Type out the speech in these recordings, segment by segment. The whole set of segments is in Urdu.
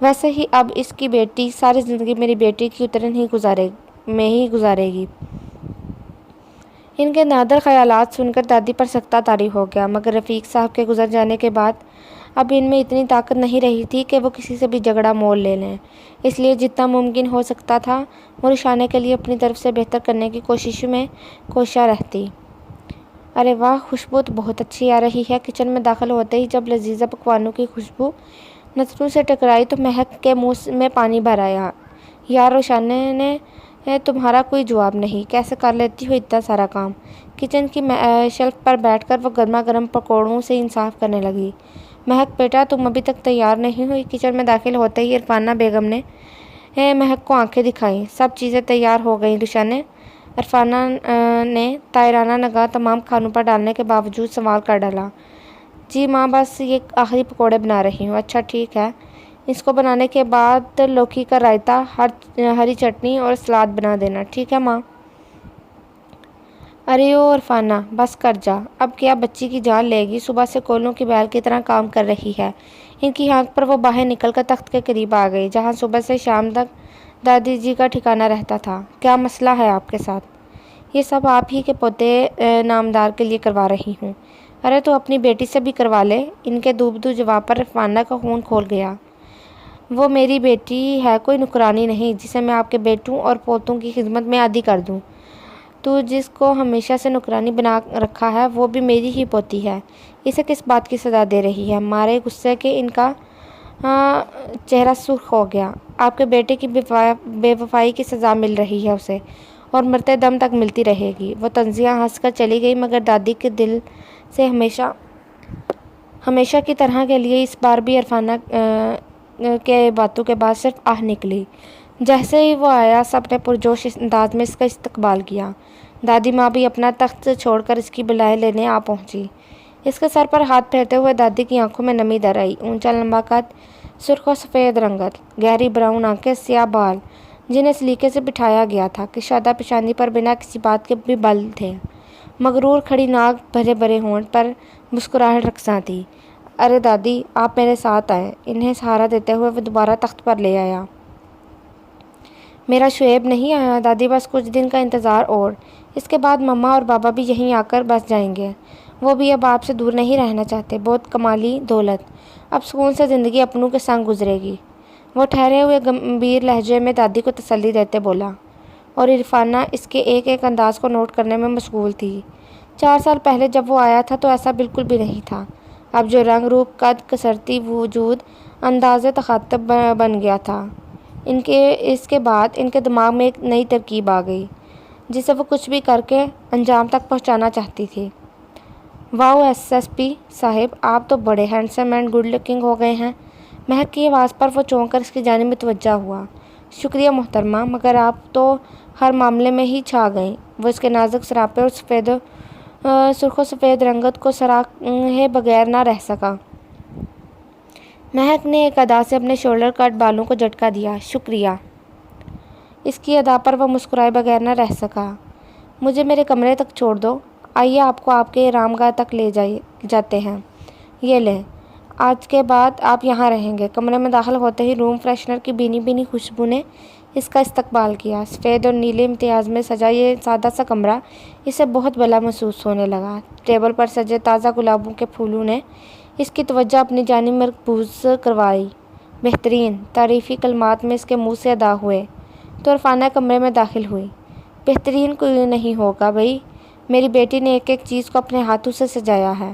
ویسے ہی اب اس کی بیٹی ساری زندگی میری بیٹی کی اترن ہی گزارے گی۔ ان کے نادر خیالات سن کر دادی پر سختہ طاری ہو گیا، مگر رفیق صاحب کے گزر جانے کے بعد اب ان میں اتنی طاقت نہیں رہی تھی کہ وہ کسی سے بھی جھگڑا مول لے لیں، اس لیے جتنا ممکن ہو سکتا تھا وہ رشانے کے لیے اپنی طرف سے بہتر کرنے کی کوشش میں کوشاں رہتی۔ ارے واہ، خوشبو تو بہت اچھی آ رہی ہے۔ کچن میں داخل ہوتے ہی جب لذیذ پکوانوں کی خوشبو نتنوں سے ٹکرائی تو مہک کے منہ میں پانی بھر آیا۔ یار روشانے نے تمہارا کوئی جواب نہیں، کیسے کر لیتی ہو اتنا سارا کام؟ کچن کی شیلف پر بیٹھ کر وہ گرما گرم پکوڑوں سے انصاف کرنے لگی۔ مہک بیٹا، تم ابھی تک تیار نہیں ہوئی؟ کچن میں داخل ہوتے ہی عرفانہ بیگم نے مہک کو آنکھیں دکھائیں۔ سب چیزیں تیار ہو گئیں روشانے؟ عرفانہ نے طائرانہ نگاہ تمام کھانوں پر ڈالنے کے باوجود سوال کر ڈالا۔ جی ماں، بس یہ آخری پکوڑے بنا رہی ہوں۔ اچھا ٹھیک ہے، اس کو بنانے کے بعد لوکی کا رائتا، ہری چٹنی اور سلاد بنا دینا، ٹھیک ہے ماں؟ ارے او عرفانہ، بس کر جا، اب کیا بچی کی جان لے گی؟ صبح سے کولوں کی بیل کی طرح کام کر رہی ہے۔ ان کی آنکھ پر وہ باہر نکل کر تخت کے قریب آ گئی جہاں صبح سے شام تک دادی جی کا ٹھکانہ رہتا تھا۔ کیا مسئلہ ہے آپ کے ساتھ؟ یہ سب آپ ہی کے پوتے نامدار کے لیے کروا رہی ہوں۔ ارے تو اپنی بیٹی سے بھی کروا لے۔ ان کے دوبدو جواب پر عرفانہ کا خون کھول گیا۔ وہ میری بیٹی ہے، کوئی نکرانی نہیں جسے میں آپ کے بیٹوں اور پوتوں کی خدمت میں عادی کر دوں۔ تو جس کو ہمیشہ سے نکرانی بنا رکھا ہے وہ بھی میری ہی پوتی ہے، اسے کس بات کی سزا دے رہی ہے؟ مارے غصے کے ان کا چہرہ سرخ ہو گیا۔ آپ کے بیٹے کی بے وفائی کی سزا مل رہی ہے اسے، اور مرتے دم تک ملتی رہے گی۔ وہ طنزیہ ہنس کر چلی گئی، مگر دادی کے دل سے ہمیشہ کی طرح کے لیے اس بار بھی عرفانہ کے باتوں کے بعد صرف آہ نکلی۔ جیسے ہی وہ آیا سب نے پرجوش انداز میں اس کا استقبال کیا۔ دادی ماں بھی اپنا تخت چھوڑ کر اس کی بلائیں لینے آ پہنچی۔ اس کے سر پر ہاتھ پھیرتے ہوئے دادی کی آنکھوں میں نمی در آئی۔ اونچا لمبا قد، سرخ و سفید رنگت، گہری براؤن آنکھیں، سیاہ بال جنہیں سلیقے سے بٹھایا گیا تھا، کشادہ پیشانی پر بنا کسی بات کے بھی بل تھے، مغرور کھڑی ناک، بھرے بھرے ہونٹ پر مسکراہٹ رقصاں تھی۔ ارے دادی، آپ میرے ساتھ آئیں۔ انہیں سہارا دیتے ہوئے وہ دوبارہ تخت پر لے آیا۔ میرا شعیب نہیں آیا دادی؟ بس کچھ دن کا انتظار اور، اس کے بعد مما اور بابا بھی یہیں آ کر بس جائیں گے۔ وہ بھی اب آپ سے دور نہیں رہنا چاہتے۔ بہت کمالی دولت، اب سکون سے زندگی اپنوں کے سنگ گزرے گی۔ وہ ٹھہرے ہوئے گمبھیر لہجے میں دادی کو تسلی دیتے بولا، اور عرفانہ اس کے ایک ایک انداز کو نوٹ کرنے میں مشغول تھی۔ 4 سال پہلے جب وہ آیا تھا تو ایسا بالکل بھی نہیں تھا۔ اب جو رنگ روپ، قد، کثرتی وجود، انداز تخاطب بن گیا تھا، اس کے بعد ان کے دماغ میں ایک نئی ترکیب آ گئی جسے وہ کچھ بھی کر کے انجام تک پہنچانا چاہتی تھی۔ واؤ ایس پی صاحب، آپ تو بڑے ہینڈسم اینڈ گڈ لکنگ ہو گئے ہیں۔ مہک کی آواز پر وہ چونک کر اس کی جانب متوجہ ہوا۔ شکریہ محترمہ، مگر آپ تو ہر معاملے میں ہی چھا گئیں۔ وہ اس کے نازک سراپے اور سرخ و سفید رنگت کو سراہے بغیر نہ رہ سکا۔ مہک نے ایک ادا سے اپنے شولڈر کٹ بالوں کو جھٹکا دیا۔ شکریہ۔ اس کی ادا پر وہ مسکرائے بغیر نہ رہ سکا۔ مجھے میرے کمرے تک چھوڑ دو، آئیے آپ کو آپ کے آرامگاہ تک لے جاتے ہیں۔ یہ لیں، آج کے بعد آپ یہاں رہیں گے۔ کمرے میں داخل ہوتے ہی روم فریشنر کی بھینی بھینی خوشبو نے اس کا استقبال کیا۔ سفید اور نیلے امتیاز میں سجا یہ سادہ سا کمرہ اسے بہت بلا محسوس ہونے لگا۔ ٹیبل پر سجے تازہ گلابوں کے پھولوں نے اس کی توجہ اپنی جانب مرکوز کروائی۔ بہترین، تعریفی کلمات میں اس کے منہ سے ادا ہوئے تو عرفانہ کمرے میں داخل ہوئی۔ بہترین کوئی نہیں ہوگا بھائی، میری بیٹی نے ایک ایک چیز کو اپنے ہاتھوں سے سجایا ہے۔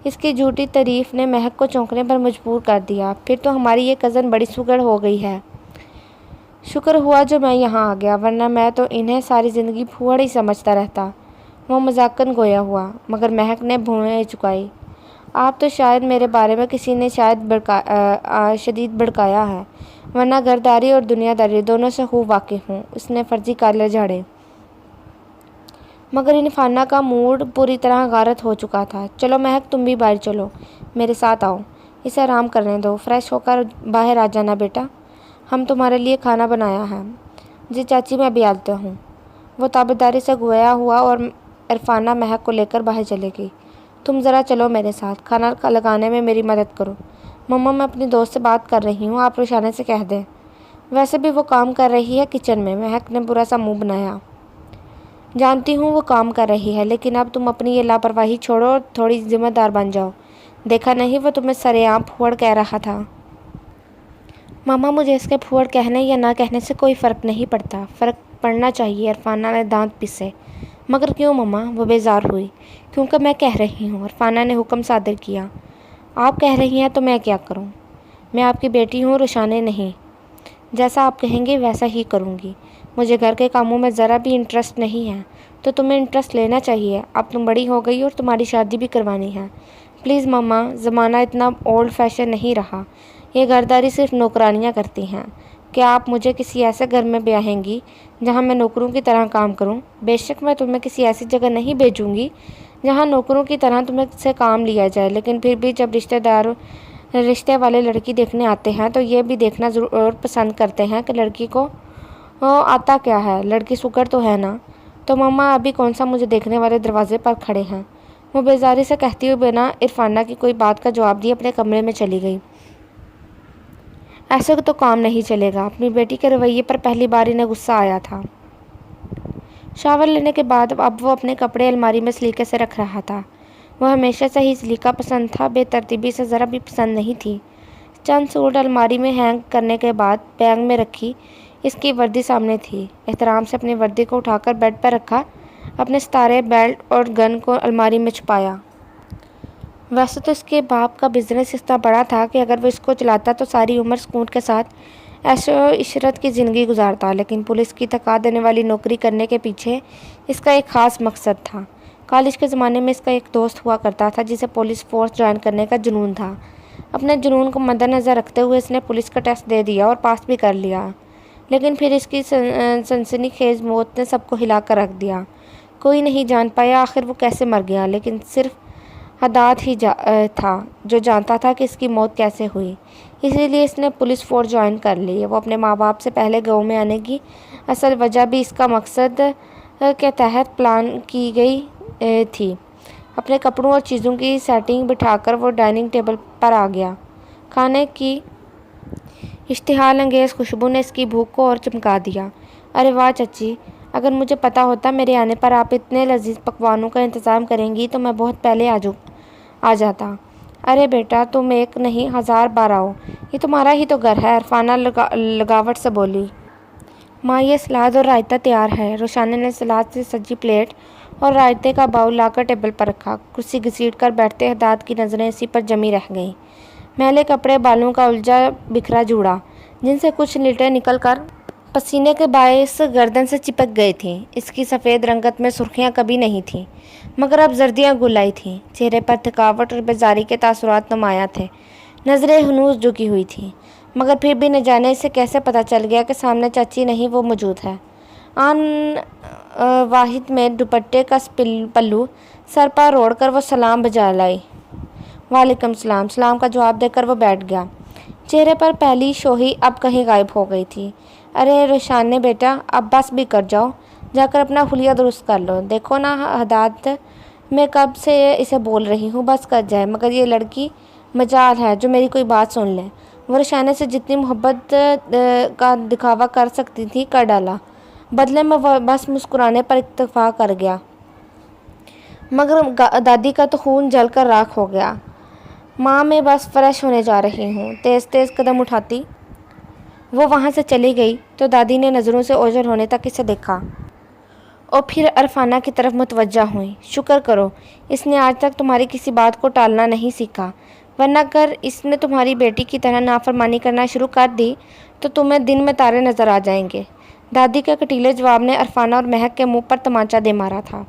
اس کی جھوٹی تعریف نے مہک کو چونکنے پر مجبور کر دیا۔ پھر تو ہماری یہ کزن بڑی سگڑ ہو گئی ہے۔ شکر ہوا جو میں یہاں آ گیا، ورنہ میں تو انہیں ساری زندگی پھوڑ ہی سمجھتا رہتا۔ وہ مذاقن گویا ہوا، مگر مہک نے بھویں چکائی۔ آپ تو شاید میرے بارے میں کسی نے شدید بھڑکایا ہے، ورنہ گھرداری اور دنیا داری دونوں سے خوب واقف ہوں۔ اس نے فرضی کالے جھاڑے، مگر عرفانہ کا موڈ پوری طرح غارت ہو چکا تھا۔ چلو مہک، تم بھی باہر چلو، میرے ساتھ آؤ، اسے آرام کرنے دو، فریش ہو کر باہر آ جانا بیٹا، ہم تمہارے لیے کھانا بنایا ہے۔ جی چاچی، میں بھی آتا ہوں۔ وہ تابعداری سے گویا ہوا اور عرفانہ مہک کو لے کر باہر چلے گئی۔ تم ذرا چلو میرے ساتھ، کھانا لگانے میں میری مدد کرو۔ مما میں اپنی دوست سے بات کر رہی ہوں، آپ رشانے سے کہہ دیں۔ ویسے بھی وہ کام کر رہی ہے کچن میں، مہک نے برا سا منہ بنایا۔ جانتی ہوں وہ کام کر رہی ہے، لیکن اب تم اپنی یہ لاپرواہی چھوڑو اور تھوڑی ذمہ دار بن جاؤ۔ دیکھا نہیں وہ تمہیں سرے عام پھوڑ کہہ رہا تھا۔ ماما مجھے اس کے پھوڑ کہنے یا نہ کہنے سے کوئی فرق نہیں پڑتا۔ فرق پڑنا چاہیے، عرفانہ نے دانت پیسے۔ مگر کیوں ماما؟ وہ بیزار ہوئی۔ کیونکہ میں کہہ رہی ہوں، عرفانہ نے حکم صادر کیا۔ آپ کہہ رہی ہیں تو میں کیا کروں؟ میں آپ کی بیٹی ہوں، رشانے نہیں۔ جیسا آپ کہیں گے ویسا ہی کروں گی۔ مجھے گھر کے کاموں میں ذرا بھی انٹرسٹ نہیں ہے، تو تمہیں انٹرسٹ لینا چاہیے۔ اب تم بڑی ہو گئی اور تمہاری شادی بھی کروانی ہے۔ پلیز ماما، زمانہ اتنا اولڈ فیشن نہیں رہا۔ یہ گھرداری صرف نوکرانیاں کرتی ہیں۔ کیا آپ مجھے کسی ایسے گھر میں بیاہیں گی جہاں میں نوکروں کی طرح کام کروں؟ بے شک میں تمہیں کسی ایسی جگہ نہیں بھیجوں گی جہاں نوکروں کی طرح تمہیں سے کام لیا جائے، لیکن پھر بھی جب رشتے والے لڑکی دیکھنے آتے ہیں تو یہ بھی دیکھنا ضرور پسند کرتے ہیں کہ لڑکی کو آتا کیا ہے، لڑکی سکر تو ہے نا۔ تو ماما ابھی کون سا مجھے دیکھنے والے دروازے پر کھڑے ہیں؟ وہ بیزاری سے کہتی ہوئی بنا عرفانہ کی کوئی بات کا جواب دیے اپنے کمرے میں چلی گئی۔ ایسے تو کام نہیں چلے گا۔ اپنی بیٹی کے رویے پر پہلی بار انہیں غصہ آیا تھا۔ شاور لینے کے بعد اب وہ اپنے کپڑے الماری میں سلیقے سے رکھ رہا تھا۔ وہ ہمیشہ سے ہی سلیقہ پسند تھا، بے ترتیبی سے ذرا بھی پسند نہیں تھی۔ چند سوٹ الماری میں ہینگ کرنے کے بعد بیگ میں رکھی، اس کی وردی سامنے تھی۔ احترام سے اپنی وردی کو اٹھا کر بیڈ پر رکھا، اپنے ستارے، بیلٹ اور گن کو الماری میں چھپایا۔ ویسے تو اس کے باپ کا بزنس اتنا بڑا تھا کہ اگر وہ اس کو چلاتا تو ساری عمر سکون کے ساتھ عیش و عشرت کی زندگی گزارتا، لیکن پولیس کی تھکا دینے والی نوکری کرنے کے پیچھے اس کا ایک خاص مقصد تھا۔ کالج کے زمانے میں اس کا ایک دوست ہوا کرتا تھا جسے پولیس فورس جوائن کرنے کا جنون تھا۔ اپنے جنون کو مد نظر رکھتے ہوئے اس نے پولیس کا ٹیسٹ دے دیا اور پاس بھی کر لیا، لیکن پھر اس کی سنسنی خیز موت نے سب کو ہلا کر رکھ دیا۔ کوئی نہیں جان پایا آخر وہ کیسے مر گیا، لیکن صرف حداد ہی تھا جو جانتا تھا کہ اس کی موت کیسے ہوئی۔ اسی لیے اس نے پولیس فورس جوائن کر لی۔ وہ اپنے ماں باپ سے پہلے گاؤں میں آنے کی اصل وجہ بھی اس کا مقصد کے تحت پلان کی گئی تھی۔ اپنے کپڑوں اور چیزوں کی سیٹنگ بٹھا کر وہ ڈائننگ ٹیبل پر آ گیا۔ کھانے کی اشتعال انگیز خوشبو نے اس کی بھوک کو اور چمکا دیا۔ ارے واہ چچی، اگر مجھے پتا ہوتا میرے آنے پر آپ اتنے لذیذ پکوانوں کا انتظام کریں گی تو میں بہت پہلے آ جاتا۔ ارے بیٹا، تم ایک نہیں 1000 بار آؤ، یہ تمہارا ہی تو گھر ہے، عرفانہ لگاوٹ سے بولی۔ ماں یہ سلاد اور رائتہ تیار ہے۔ رشانے نے سلاد سے سجی پلیٹ اور رائتے کا باؤل لا کر ٹیبل پر رکھا۔ کرسی گھسیٹ کر بیٹھتے حداد کی نظریں اسی پر جمی رہ گئیں۔ میلے کپڑے بالوں کا الجھا بکھرا جوڑا، جن سے کچھ لٹیں نکل کر پسینے کے باعث گردن سے چپک گئی تھیں۔ اس کی سفید رنگت میں سرخیاں کبھی نہیں تھیں، مگر اب زردیاں گل آئی تھیں۔ چہرے پر تھکاوٹ اور بیزاری کے تاثرات نمایاں تھے۔ نظریں ہنوز جھکی ہوئی تھیں، مگر پھر بھی نہ جانے اسے کیسے پتہ چل گیا کہ سامنے چاچی نہیں وہ موجود ہے۔ آن واحد میں دوپٹے کا پلو سر پر اوڑھ کر وہ سلام بجا لائی۔ وعلیکم السلام۔ سلام کا جواب دے کر وہ بیٹھ گیا۔ چہرے پر پہلی شوخی اب کہیں غائب ہو گئی تھی۔ ارے رشانے بیٹا، اب بس بھی کر جاؤ، جا کر اپنا حلیہ درست کر لو۔ دیکھو نا حداد، میں کب سے اسے بول رہی ہوں بس کر جائے، مگر یہ لڑکی مجال ہے جو میری کوئی بات سن لے۔ وہ رشانے سے جتنی محبت کا دکھاوا کر سکتی تھی کر ڈالا، بدلے میں وہ بس مسکرانے پر اکتفا کر گیا۔ مگر دادی کا تو خون جل کر راکھ ہو گیا۔ ماں میں بس فریش ہونے جا رہی ہوں۔ تیز تیز قدم اٹھاتی وہ وہاں سے چلی گئی تو دادی نے نظروں سے اوجھل ہونے تک اسے دیکھا اور پھر عرفانہ کی طرف متوجہ ہوئیں۔ شکر کرو اس نے آج تک تمہاری کسی بات کو ٹالنا نہیں سیکھا، ورنہ اگر اس نے تمہاری بیٹی کی طرح نافرمانی کرنا شروع کر دی تو تمہیں دن میں تارے نظر آ جائیں گے۔ دادی کے کٹیلے جواب نے عرفانہ اور مہک کے منہ پر تمانچہ دے مارا تھا،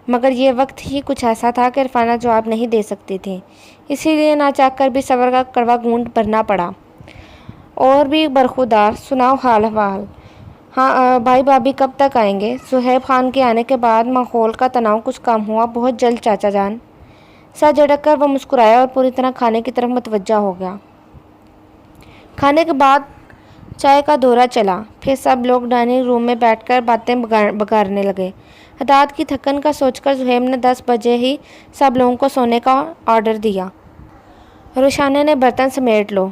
مگر یہ وقت ہی کچھ ایسا تھا کہ عرفانہ جواب نہیں دے سکتی تھی، اسی لیے نہ چاہ کر بھی صبر کا کڑوا گھونٹ بھرنا پڑا۔ اور بھی برخودار، سناؤ حال احوال؟ ہاں بھائی بھابھی کب تک آئیں گے؟ صہیب خان کے آنے کے بعد ماحول کا تناؤ کچھ کم ہوا۔ بہت جلد چاچا جان۔ سر جھٹک کر وہ مسکرایا اور پوری طرح کھانے کی طرف متوجہ ہو گیا۔ کھانے کے بعد چائے کا دورہ چلا، پھر سب لوگ ڈائننگ روم میں بیٹھ کر باتیں بگاڑنے لگے۔ حداد کی تھکن کا سوچ کر صہیب نے 10 بجے ہی سب لوگوں کو سونے کا آرڈر دیا۔ روشانہ نے برتن سمیٹ لو۔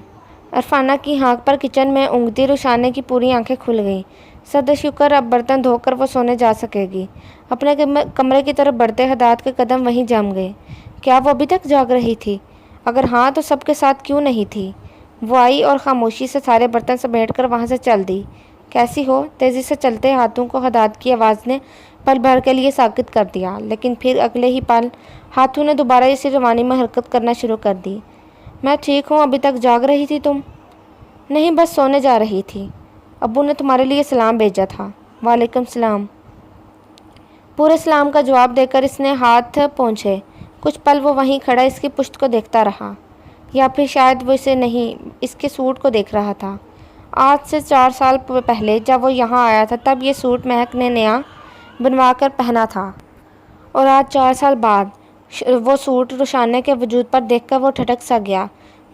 عرفانہ کی ہانک پر کچن میں اونگتی روشانہ کی پوری آنکھیں کھل گئیں۔ صد شکر اب برتن دھو کر وہ سونے جا سکے گی۔ اپنے کمرے کی طرف بڑھتے حداد کے قدم وہیں جم گئے۔ کیا وہ ابھی تک جاگ رہی تھی؟ اگر ہاں تو سب کے ساتھ کیوں نہیں تھی؟ وہ آئی اور خاموشی سے سارے برتن سمیٹ کر وہاں سے چل دی۔ کیسی ہو؟ تیزی سے چلتے ہاتھوں کو حداد کی آواز نے پل بھر کے لیے ساکت کر دیا، لیکن پھر اگلے ہی پل ہاتھوں نے دوبارہ اسی روانی میں حرکت کرنا شروع کر دی۔ میں ٹھیک ہوں، ابھی تک جاگ رہی تھی تم؟ نہیں، بس سونے جا رہی تھی۔ ابو نے تمہارے لیے سلام بھیجا تھا۔ وعلیکم السلام۔ پورے سلام کا جواب دے کر اس نے ہاتھ پونچھے۔ کچھ پل وہ وہیں کھڑا اس کی پشت کو دیکھتا رہا، یا پھر شاید وہ اسے نہیں، اس کے سوٹ کو دیکھ رہا تھا۔ آج سے 4 سال پہلے جب وہ یہاں آیا تھا تب یہ سوٹ مہک نے نیا بنوا کر پہنا تھا، اور آج 4 سال بعد وہ سوٹ روشانہ کے وجود پر دیکھ کر وہ ٹھٹک سا گیا۔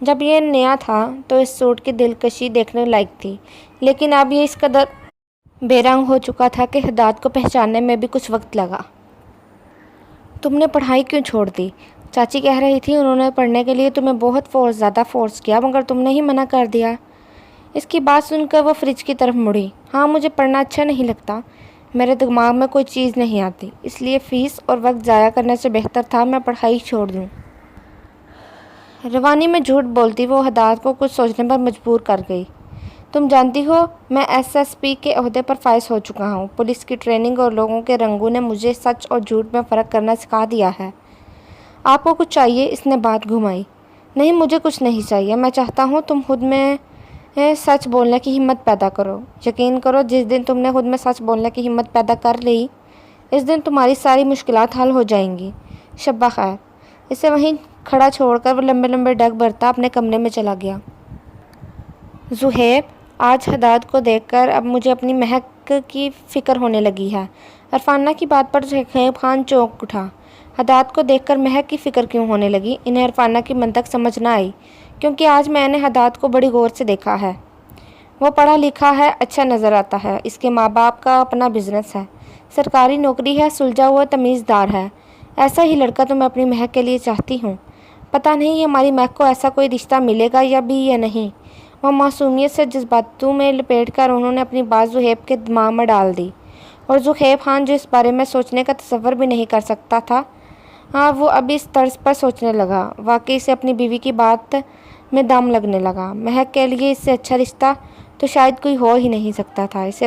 جب یہ نیا تھا تو اس سوٹ کی دلکشی دیکھنے لائق تھی، لیکن اب یہ اس قدر بے رنگ ہو چکا تھا کہ حداد کو پہچاننے میں بھی کچھ وقت لگا۔ تم نے پڑھائی کیوں چھوڑ دی؟ چاچی کہہ رہی تھی انہوں نے پڑھنے کے لیے تمہیں بہت زیادہ فورس کیا، مگر تم نے ہی منع کر دیا۔ اس کی بات سن کر وہ فریج کی طرف مڑی۔ ہاں، مجھے پڑھنا اچھا نہیں لگتا، میرے دماغ میں کوئی چیز نہیں آتی، اس لیے فیس اور وقت ضائع کرنے سے بہتر تھا میں پڑھائی چھوڑ دوں۔ روانی میں جھوٹ بولتی وہ حداد کو کچھ سوچنے پر مجبور کر گئی۔ تم جانتی ہو میں SSP کے عہدے پر فائز ہو چکا ہوں۔ پولیس کی ٹریننگ اور لوگوں کے رنگوں نے مجھے سچ اور جھوٹ میں فرق کرنا سکھا دیا ہے۔ آپ کو کچھ چاہیے؟ اس نے بات گھمائی۔ نہیں، مجھے کچھ نہیں چاہیے، میں چاہتا ہوں تم خود میں سچ بولنے کی ہمت پیدا کرو۔ یقین کرو، جس دن تم نے خود میں سچ بولنے کی ہمت پیدا کر لی، اس دن تمہاری ساری مشکلات حل ہو جائیں گی۔ شب بخیر۔ اسے وہیں کھڑا چھوڑ کر وہ لمبے لمبے ڈگ بھرتا اپنے کمرے میں چلا گیا۔ زہیب، آج حداد کو دیکھ کر اب مجھے اپنی مہک کی فکر ہونے لگی ہے۔ عرفانہ کی بات پر زہیب خان چونک اٹھا۔ حداد کو دیکھ کر مہک کی فکر کیوں ہونے لگی؟ انہیں عرفانہ کی منطق سمجھ نہ آئی، کیونکہ آج میں نے حداد کو بڑی غور سے دیکھا ہے۔ وہ پڑھا لکھا ہے، اچھا نظر آتا ہے، اس کے ماں باپ کا اپنا بزنس ہے، سرکاری نوکری ہے، سلجھا ہوا تمیز دار ہے۔ ایسا ہی لڑکا تو میں اپنی مہک کے لیے چاہتی ہوں۔ پتہ نہیں ہماری مہک کو ایسا کوئی رشتہ ملے گا یا نہیں۔ وہ معصومیت سے جذباتوں میں لپیٹ کر انہوں نے اپنی بات زہیب کے دماغ میں ڈال دی، اور زہیب خان جو اس بارے میں سوچنے کا تصور بھی نہیں کر سکتا تھا، وہ اب اس طرز پر سوچنے لگا۔ واقعی سے اپنی بیوی کی بات میں دم لگنے لگا۔ مہک کے لیے اس سے اچھا رشتہ تو شاید کوئی ہو ہی نہیں سکتا تھا۔ اس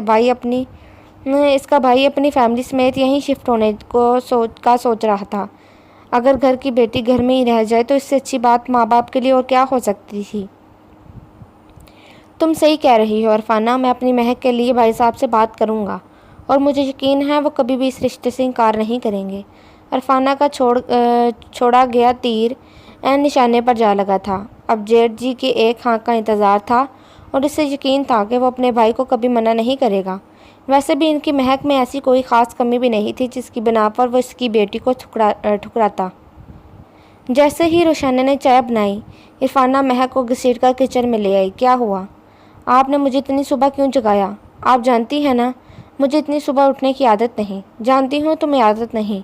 کا بھائی اپنی فیملی سمیت یہیں شفٹ ہونے کا سوچ رہا تھا۔ اگر گھر کی بیٹی گھر میں ہی رہ جائے تو اس سے اچھی بات ماں باپ کے لیے اور کیا ہو سکتی تھی؟ تم صحیح کہہ رہی ہو عرفانہ، میں اپنی مہک کے لیے بھائی صاحب سے بات کروں گا، اور مجھے یقین ہے وہ کبھی بھی اس رشتے سے انکار نہیں کریں گے۔ عرفانہ کا چھوڑا گیا تیر عین نشانے پر جا لگا تھا۔ اب جیٹھ جی کے ایک ہاں کا انتظار تھا، اور اسے یقین تھا کہ وہ اپنے بھائی کو کبھی منع نہیں کرے گا۔ ویسے بھی ان کی مہک میں ایسی کوئی خاص کمی بھی نہیں تھی جس کی بنا پر وہ اس کی بیٹی کو ٹھکراتا۔ جیسے ہی روشانہ نے چائے بنائی، عرفانہ مہک کو گھسیٹ کر کچن میں لے آئی۔ کیا ہوا؟ آپ نے مجھے اتنی صبح کیوں جگایا؟ آپ جانتی ہیں نا مجھے اتنی صبح اٹھنے کی عادت نہیں۔ جانتی ہوں تمہیں عادت نہیں،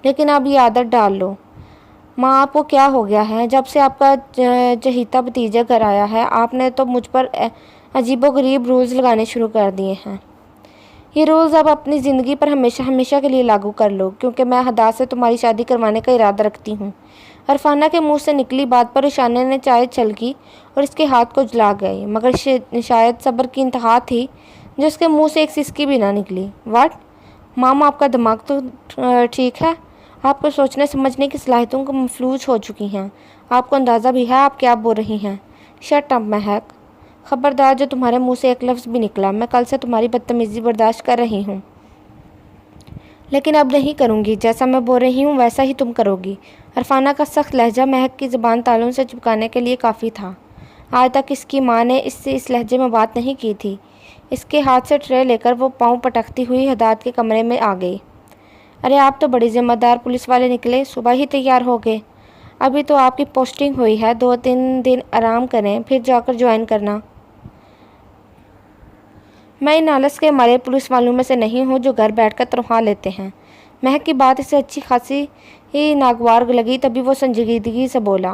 لیکن اب یہ عادت ڈال لو۔ ماں، آپ کو کیا ہو گیا ہے؟ جب سے آپ کا چہیتا بھتیجا گھر آیا ہے آپ نے تو مجھ پر عجیب و غریب رولز لگانے شروع کر دیے ہیں۔ یہ رولز اب اپنی زندگی پر ہمیشہ کے لیے لاگو کر لو، کیونکہ میں حداد سے تمہاری شادی کروانے کا ارادہ رکھتی ہوں۔ عرفانہ کے منہ سے نکلی بات پر روشانہ نے چائے چھلکی اور اس کے ہاتھ کو جلا گئی، مگر شاید صبر کی انتہا تھی جو اس کے منہ سے ایک سسکی بھی نہ نکلی۔ واٹ؟ ماما، آپ کا دماغ تو ٹھیک ہے؟ آپ کو سوچنے سمجھنے کی صلاحیتوں کو مفلوج ہو چکی ہیں۔ آپ کو اندازہ بھی ہے آپ کیا بول رہی ہیں؟ شٹ اپ مہک، خبردار جو تمہارے منہ سے ایک لفظ بھی نکلا، میں کل سے تمہاری بدتمیزی برداشت کر رہی ہوں، لیکن اب نہیں کروں گی۔ جیسا میں بول رہی ہوں ویسا ہی تم کرو گی۔ عرفانہ کا سخت لہجہ مہک کی زبان تالوں سے چپکانے کے لیے کافی تھا۔ آج تک اس کی ماں نے اس سے اس لہجے میں بات نہیں کی تھی۔ اس کے ہاتھ سے ٹرے لے کر وہ پاؤں پٹکتی ہوئی حداد کے کمرے میں آ گئی۔ ارے آپ تو بڑی ذمہ دار پولیس والے نکلے، صبح ہی تیار ہو گئے۔ ابھی تو آپ کی پوسٹنگ ہوئی ہے، 2-3 دن آرام کریں پھر جا کر جوائن کرنا۔ میں ان آلس کے مارے پولیس والوں میں سے نہیں ہوں جو گھر بیٹھ کر تنخواہ لیتے ہیں۔ مہک کی بات اسے اچھی خاصی ناگوار لگی، تبھی وہ سنجیدگی سے بولا۔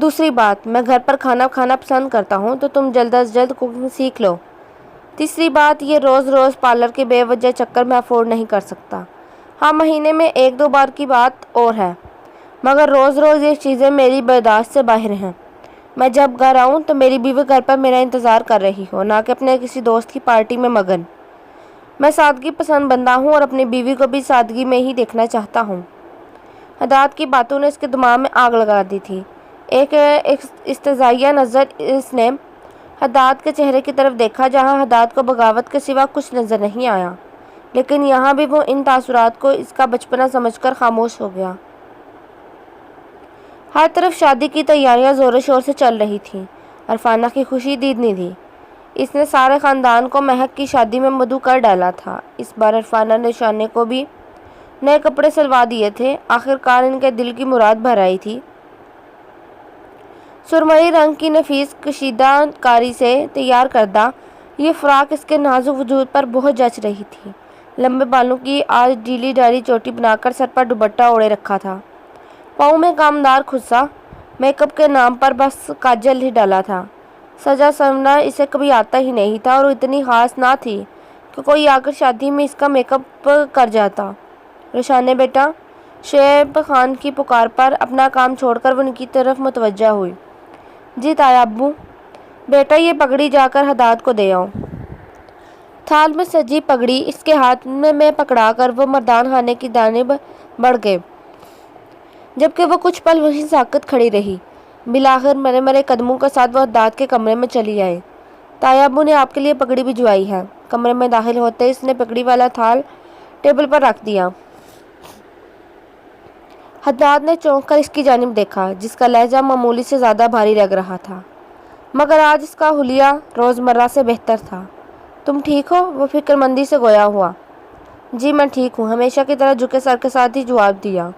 دوسری بات، میں گھر پر کھانا کھانا پسند کرتا ہوں تو تم جلد از جلد کوکنگ سیکھ لو۔ تیسری بات، یہ روز روز پارلر کے بے وجہ چکر میں افورڈ نہیں کر سکتا۔ ہاں، مہینے میں 1-2 بار کی بات اور ہے، مگر روز روز یہ چیزیں میری برداشت سے باہر ہیں۔ میں جب گھر آؤں تو میری بیوی گھر پر میرا انتظار کر رہی ہو، نہ کہ اپنے کسی دوست کی پارٹی میں مگن۔ میں سادگی پسند بندہ ہوں اور اپنی بیوی کو بھی سادگی میں ہی دیکھنا چاہتا ہوں۔ حداد کی باتوں نے اس کے دماغ میں آگ لگا دی تھی۔ ایک استحضائیہ نظر اس نے حداد کے چہرے کی طرف دیکھا، جہاں حداد کو بغاوت کے سوا کچھ نظر نہیں آیا، لیکن یہاں بھی وہ ان تاثرات کو اس کا بچپنا سمجھ کر خاموش ہو گیا۔ ہر طرف شادی کی تیاریاں زور و شور سے چل رہی تھیں۔ عرفانہ کی خوشی دیدنی تھی۔ اس نے سارے خاندان کو مہک کی شادی میں مدعو کر ڈالا تھا۔ اس بار عرفانہ نے شانے کو بھی نئے کپڑے سلوا دیے تھے۔ آخرکار ان کے دل کی مراد بھر آئی تھی۔ سرمئی رنگ کی نفیس کشیدہ کاری سے تیار کردہ یہ فراق اس کے نازک وجود پر بہت جچ رہی تھی۔ لمبے بالوں کی آج ڈھیلی ڈھالی چوٹی بنا کر سر پر دوپٹہ اوڑھے رکھا تھا۔ پاؤں میں کامدار خصا، میک اپ کے نام پر بس کاجل ہی ڈالا تھا۔ سجا سنورنا اسے کبھی آتا ہی نہیں تھا اور اتنی خاص نہ تھی کہ کوئی آ کر شادی میں اس کا میک اپ کر جاتا۔ روشانے بیٹا، شعیب خان کی پکار پر اپنا کام چھوڑ کر وہ ان کی طرف متوجہ ہوئی۔ جی تایا ابو۔ بیٹا، یہ پگڑی جا کر حداد کو دے آؤ۔ تھال میں سجی پگڑی اس کے ہاتھ میں پکڑا کر وہ مردان خانے کی جانب بڑھ گئے، جبکہ وہ کچھ پل وہیں ساکت کھڑی رہی۔ بالآخر مرے مرے قدموں کے ساتھ وہ حداد کے کمرے میں چلی آئی۔ تایا ابو نے آپ کے لیے پگڑی بھجوائی ہے۔ کمرے میں داخل ہوتے اس نے پگڑی والا تھال ٹیبل پر رکھ دیا۔ حداد نے چونک کر اس کی جانب دیکھا، جس کا لہجہ معمولی سے زیادہ بھاری لگ رہا تھا، مگر آج اس کا حلیہ روزمرہ سے بہتر تھا۔ تم ٹھیک ہو؟ وہ فکر مندی سے گویا ہوا۔ جی میں ٹھیک ہوں، ہمیشہ کی طرح جھکے سر کے ساتھ ہی جواب دیا۔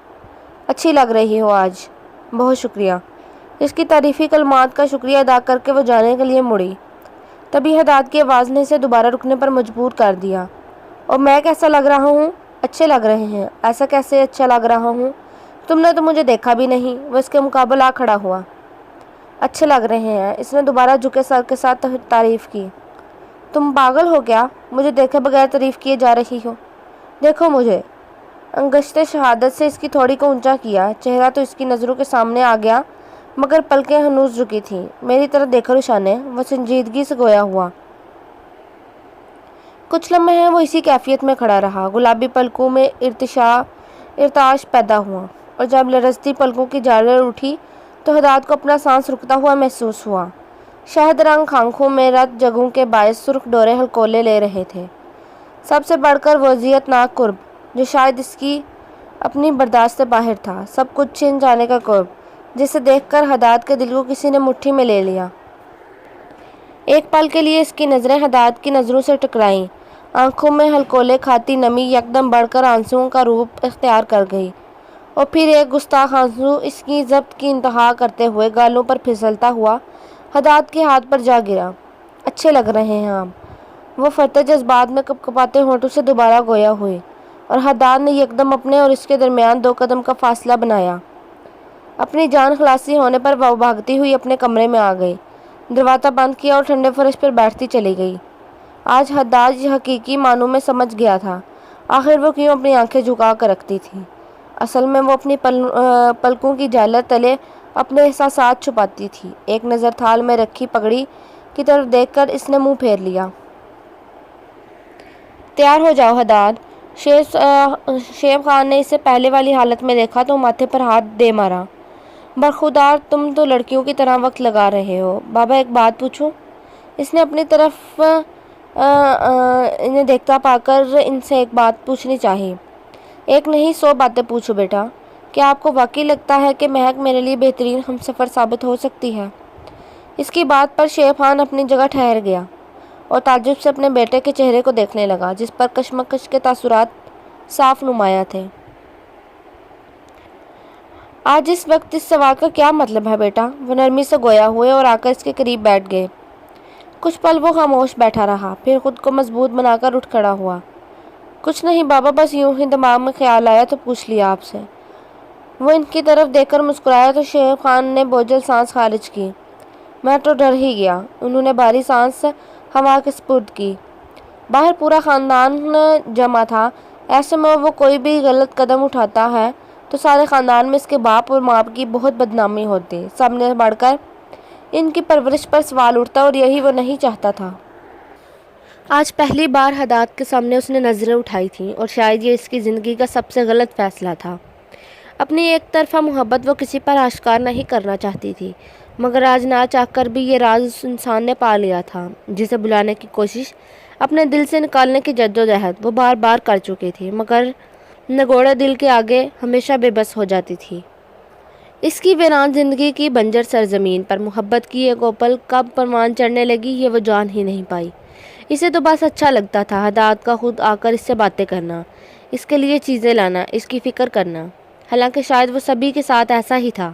اچھی لگ رہی ہو آج۔ بہت شکریہ۔ اس کی تعریفی کلمات کا شکریہ ادا کر کے وہ جانے کے لیے مڑی، تبھی حداد کی آواز نے اسے دوبارہ رکنے پر مجبور کر دیا۔ اور میں کیسا لگ رہا ہوں؟ اچھے لگ رہے ہیں۔ ایسا کیسے اچھا لگ رہا ہوں؟ تم نے تو مجھے دیکھا بھی نہیں۔ وہ اس کے مقابل آ کھڑا ہوا۔ اچھے لگ رہے ہیں، اس نے دوبارہ جھکے سر کے ساتھ تعریف کی۔ تم پاگل ہو کیا؟ مجھے دیکھے بغیر تعریف کیے جا رہی ہو؟ دیکھو مجھے۔ انگشت شہادت سے اس کی تھوڑی کو اونچا کیا۔ چہرہ تو اس کی نظروں کے سامنے آ گیا، مگر پلکیں ہنوز جھکی تھیں۔ میری طرف دیکھو روشانے، وہ سنجیدگی سے گویا ہوا۔ کچھ لمحے وہ اسی کیفیت میں کھڑا رہا۔ گلابی پلکوں میں ارتعاش پیدا ہوا، اور جب لرزتی پلکوں کی جھالر اٹھی تو حداد کو اپنا سانس رکتا ہوا محسوس ہوا۔ شہد رنگ آنکھوں میں رت جگہوں کے باعث سرخ ڈورے ہلکولے لے رہے تھے۔ سب سے بڑھ کر وہ اذیت ناک قرب، جو شاید اس کی اپنی برداشت سے باہر تھا، سب کچھ چھن جانے کا قرب، جسے دیکھ کر حداد کے دل کو کسی نے مٹھی میں لے لیا۔ ایک پل کے لیے اس کی نظریں حداد کی نظروں سے ٹکرائیں۔ آنکھوں میں ہلکولے کھاتی نمی یکدم بڑھ کر آنسوؤں کا روپ اختیار کر گئی، اور پھر ایک گستاخ آنسو اس کی ضبط کی انتہا کرتے ہوئے گالوں پر پھسلتا ہوا حداد کے ہاتھ پر جا گرا۔ اچھے لگ رہے ہیں آپ۔ وہ فرتے جذبات میں کپکپاتے ہونٹوں سے دوبارہ گویا ہوئی، اور حداد نے یکدم اپنے اور اس کے درمیان 2 قدم کا فاصلہ بنایا۔ اپنی جان خلاصی ہونے پر وہ بھاگتی ہوئی اپنے کمرے میں آ گئی، دروازہ بند کیا اور ٹھنڈے فرش پر بیٹھتی چلی گئی۔ آج حداد حقیقی معنوں میں سمجھ گیا تھا آخر وہ کیوں اپنی آنکھیں جھکا کر رکھتی تھی۔ اصل میں وہ اپنی پلکوں کی جھالر تلے اپنے احساسات چھپاتی تھی۔ ایک نظر تھال میں رکھی پگڑی کی طرف دیکھ کر اس نے منہ پھیر لیا۔ تیار ہو جاؤ حداد۔ شعیب خان نے اسے پہلے والی حالت میں دیکھا تو ماتھے پر ہاتھ دے مارا۔ برخودار، تم تو لڑکیوں کی طرح وقت لگا رہے ہو۔ بابا ایک بات پوچھوں؟ اس نے اپنی طرف انہیں دیکھتا پا کر ان سے ایک بات پوچھنی چاہی۔ ایک نہیں 100 باتیں پوچھو بیٹا۔ کیا آپ کو واقعی لگتا ہے کہ مہک میرے لیے بہترین ہمسفر ثابت ہو سکتی ہے؟ اس کی بات پر شعیب خان اپنی جگہ ٹھہر گیا اور تعجب سے اپنے بیٹے کے چہرے کو دیکھنے لگا، جس پر کشمکش کے تاثرات صاف نمایاں تھے۔ آج اس وقت اس سوال کا کیا مطلب ہے بیٹا؟ وہ نرمی سے گویا ہوئے اور آ کر اس کے قریب بیٹھ گئے۔ کچھ پل وہ خاموش بیٹھا رہا، پھر خود کو مضبوط بنا کر اٹھ کھڑا ہوا۔ کچھ نہیں بابا، بس یوں ہی دماغ میں خیال آیا تو پوچھ لیا آپ سے۔ وہ ان کی طرف دیکھ کر مسکرایا تو شعیب خان نے بوجھل سانس خارج کی۔ میں تو ڈر ہی گیا۔ انہوں نے بھاری سانس ہوا کے سپرد کی۔ باہر پورا خاندان جمع تھا۔ ایسے میں وہ کوئی بھی غلط قدم اٹھاتا ہے تو سارے خاندان میں اس کے باپ اور ماں کی بہت بدنامی ہوتی۔ سب نے بڑھ کر ان کی پرورش پر سوال اٹھتا اور یہی وہ نہیں چاہتا تھا۔ آج پہلی بار حداد کے سامنے اس نے نظریں اٹھائی تھیں اور شاید یہ اس کی زندگی کا سب سے غلط فیصلہ تھا۔ اپنی ایک طرفہ محبت وہ کسی پر آشکار نہیں کرنا چاہتی تھی، مگر آج نہ چاہ کر بھی یہ راز اس انسان نے پا لیا تھا جسے بلانے کی کوشش، اپنے دل سے نکالنے کی جدوجہد وہ بار بار کر چکی تھی، مگر نگوڑے دل کے آگے ہمیشہ بے بس ہو جاتی تھی۔ اس کی ویران زندگی کی بنجر سرزمین پر محبت کی ایک اوپل کب پروان چڑھنے لگی یہ وہ جان ہی نہیں پائی۔ اسے تو بس اچھا لگتا تھا حداد کا خود آ کر اس سے باتیں کرنا، اس کے لیے چیزیں لانا، اس کی فکر کرنا، حالانکہ شاید وہ سبھی کے ساتھ ایسا ہی تھا،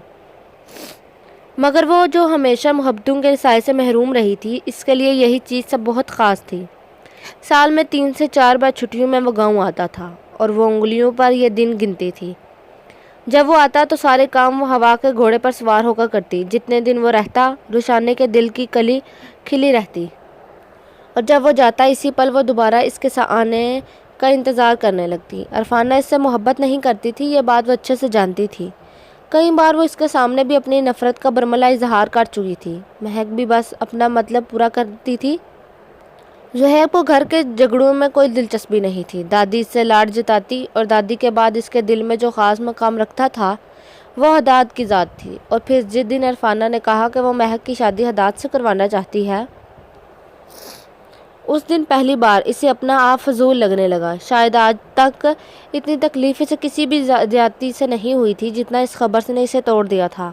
مگر وہ جو ہمیشہ محبتوں کے سائے سے محروم رہی تھی، اس کے لیے یہی چیز سب بہت خاص تھی۔ سال میں 3 سے 4 بار چھٹیوں میں وہ گاؤں آتا تھا اور وہ انگلیوں پر یہ دن گنتی تھی۔ جب وہ آتا تو سارے کام وہ ہوا کے گھوڑے پر سوار ہو کر کرتی۔ جتنے دن وہ رہتا روشانے کے دل کی کلی کھلی رہتی، اور جب وہ جاتا اسی پل وہ دوبارہ اس کے آنے کا انتظار کرنے لگتی۔ عرفانہ اس سے محبت نہیں کرتی تھی، یہ بات وہ اچھے سے جانتی تھی۔ کئی بار وہ اس کے سامنے بھی اپنی نفرت کا برملا اظہار کر چکی تھی۔ مہک بھی بس اپنا مطلب پورا کرتی تھی۔ زہیب کو گھر کے جھگڑوں میں کوئی دلچسپی نہیں تھی۔ دادی اس سے لاڈ جتاتی اور دادی کے بعد اس کے دل میں جو خاص مقام رکھتا تھا وہ حداد کی ذات تھی۔ اور پھر جس دن عرفانہ نے کہا کہ وہ مہک کی شادی حداد سے کروانا چاہتی ہے، اس دن پہلی بار اسے اپنا آپ فضول لگنے لگا۔ شاید آج تک اتنی تکلیف اسے کسی بھی زیادتی سے نہیں ہوئی تھی جتنا اس خبر نے اسے توڑ دیا تھا،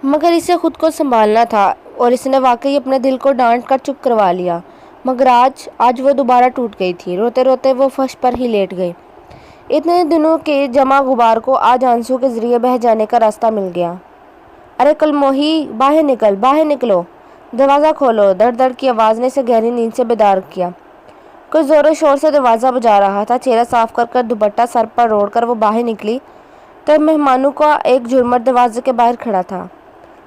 مگر اسے خود کو سنبھالنا تھا اور اس نے واقعی اپنے دل کو ڈانٹ کر چپ کروا لیا۔ مگر آج وہ دوبارہ ٹوٹ گئی تھی۔ روتے روتے وہ فرش پر ہی لیٹ گئی۔ اتنے دنوں کے جمع غبار کو آج آنسو کے ذریعے بہہ جانے کا راستہ مل گیا۔ ارے کلموہی، باہر نکلو، دروازہ کھولو، دڑ دڑ کی آواز نے اسے گہری نیند سے بیدار کیا۔ کوئی زور و شور سے دروازہ بجا رہا تھا۔ چہرہ صاف کر دوپٹہ سر پر روڑ کر وہ باہر نکلی تو مہمانوں کا ایک جھرمٹ دروازے کے باہر کھڑا تھا۔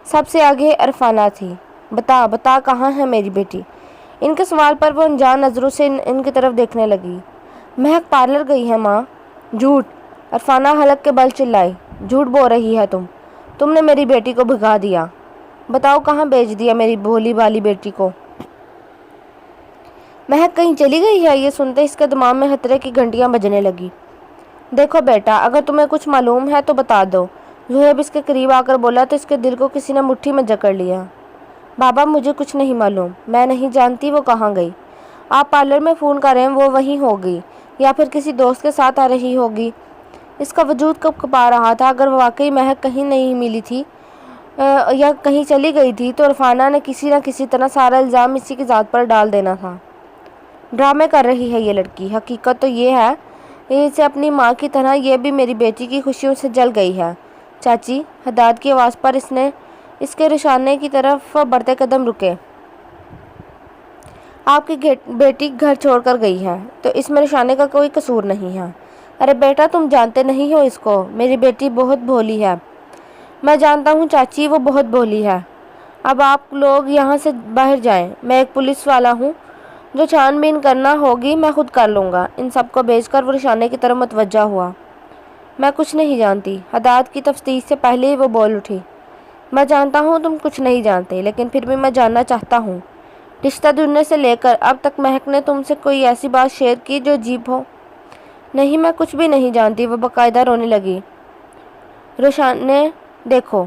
سب سے آگے عرفانہ تھی۔ بتا کہاں ہے میری بیٹی؟ ان کے سوال پر وہ انجان نظروں سے ان کی طرف دیکھنے لگی۔ مہک پارلر گئی ہے ماں۔ جھوٹ! عرفانہ حلق کے بل چلائی۔ جھوٹ بول رہی ہے تم نے میری بیٹی کو بھگا دیا۔ بتاؤ کہاں بھیج دیا میری بھولی بالی بیٹی کو؟ مہک کہیں چلی گئی ہے؟ یہ سنتے اس کے دماغ میں خطرے کی گھنٹیاں بجنے لگی۔ دیکھو بیٹا، اگر تمہیں کچھ معلوم ہے تو بتا دو، زہیب اس کے قریب آ کر بولا تو اس کے دل کو کسی نے مٹھی میں جکڑ لیا۔ بابا مجھے کچھ نہیں معلوم، میں نہیں جانتی وہ کہاں گئی۔ آپ پارلر میں فون کریں، وہ وہیں ہوگی یا پھر کسی دوست کے ساتھ آ رہی ہوگی۔ اس کا وجود کب کپا رہا تھا۔ اگر واقعی مہک کہیں نہیں ملی تھی یا کہیں چلی گئی تھی تو عرفانہ نے کسی نہ کسی طرح سارا الزام اسی کی ذات پر ڈال دینا تھا۔ ڈرامے کر رہی ہے یہ لڑکی۔ حقیقت تو یہ ہے اسے اپنی ماں کی طرح یہ بھی میری بیٹی کی خوشیوں سے جل گئی ہے۔ چاچی، حداد کی آواز پر اس کے روشانے کی طرف بڑھتے قدم رکے۔ آپ کی بیٹی گھر چھوڑ کر گئی ہے تو اس میں روشانے کا کوئی قصور نہیں ہے۔ ارے بیٹا، تم جانتے نہیں ہو اس کو، میری بیٹی بہت بھولی ہے۔ میں جانتا ہوں چاچی، وہ بہت بھولی ہے۔ اب آپ لوگ یہاں سے باہر جائیں، میں ایک پولیس والا ہوں، جو چھان بین کرنا ہوگی میں خود کر لوں گا۔ ان سب کو بھیج کر وہ روشانے کی طرف متوجہ ہوا۔ میں کچھ نہیں جانتی۔ حداد کی تفتیش سے پہلے ہی وہ بول اٹھی۔ میں جانتا ہوں تم کچھ نہیں جانتے، لیکن پھر بھی میں جاننا چاہتا ہوں۔ رشتہ ڈھونڈنے سے لے کر اب تک مہک نے تم سے کوئی ایسی بات شیئر کی جو عجیب ہو؟ نہیں، میں کچھ بھی نہیں جانتی۔ وہ باقاعدہ رونے لگی۔ روشانے، دیکھو،